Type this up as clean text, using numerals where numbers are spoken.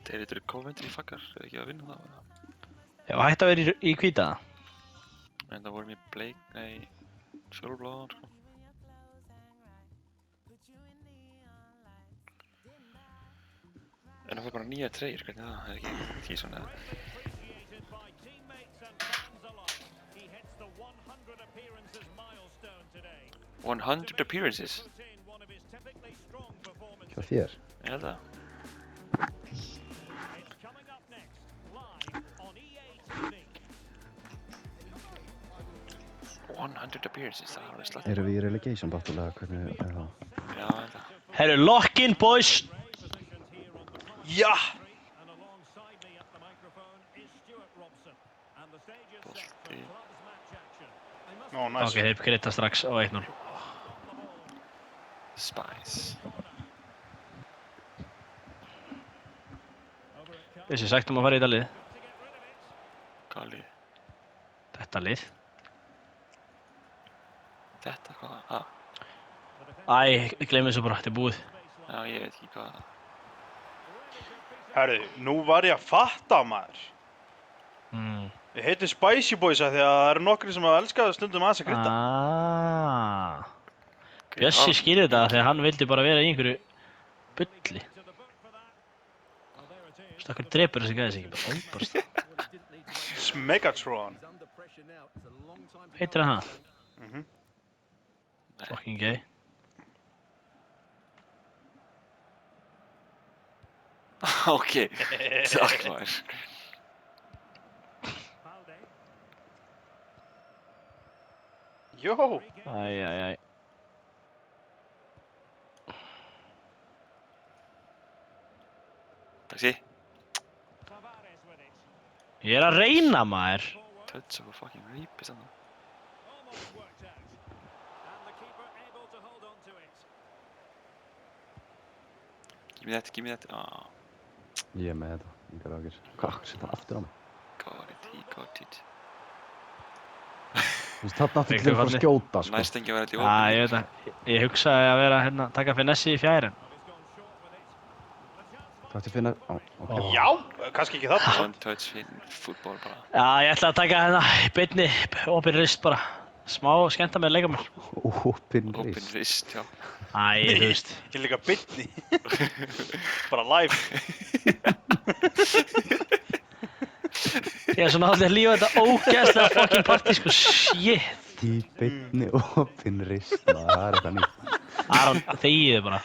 Þeir eru Coventry fakkar, ekki að vinna það. Já, hætti að vera í hvíta. En það voru mér bleik, nei, fjólubláðan, sko. En það var bara nýja treyjur, hvernig það? Það er ekki svona... 100 appearances? Hjá þér? Ég held það. Appearances, það er alveg slatt. Erum við í relegation báttulega, hvernig er það? Já, ég held það. Herru, lock in, boys! Já! Bolti. Ó, næs. Ok, þeir greita strax á 1-0. Spice. Þessi sagt að fara í þetta lið. Hvaða lið? Þetta lið. Þetta, hvað? Æ, ég gleymi þessu bara, þetta er búið. Já, ég veit ekki hvað. Herru, nú var ég að fatta maður. Ég heiti Spicy Boys af því að það eru nokkri sem hafa elskað stundum aðeins að krydda. Bjössi skýrir þetta þegar hann vildi bara vera í einhverju bulli. Stakkur drepur þessi gæðis ekki, bara óbarst. Megatron. Heitir hann það? Fucking gay. Ok, takk maður. Jó. Æ. Taxi. Ég er að reyna maður. Touch of a fucking rapist hann. Give me that. Ah. Ég er með þetta, engar ágjur. Hvað, setja hann aftur á mig? Got it. Þú veist, þarna aftur til að fara að skjóta, sko. Næst engi að vera þetta í Já, opið. ég veit það. Ég hugsaði að vera hérna, taka finessi í fjærin. Þú ætti að finna... ok. Já, kannski ekki þarna. One touch in fútból bara. Já, ég ætla að taka hérna í beinni, opin rist bara. Smá skemmta með að leika mér. Opin Open rist. wrist, já. Æ, þú veist. Ég líka bitni. Bara live. Ég er svona allir að lífa þetta ógeðslega fucking partí, sko, shit. Í beinni opin rist, það er eitthvað nýtt. Aron, þegiðu bara.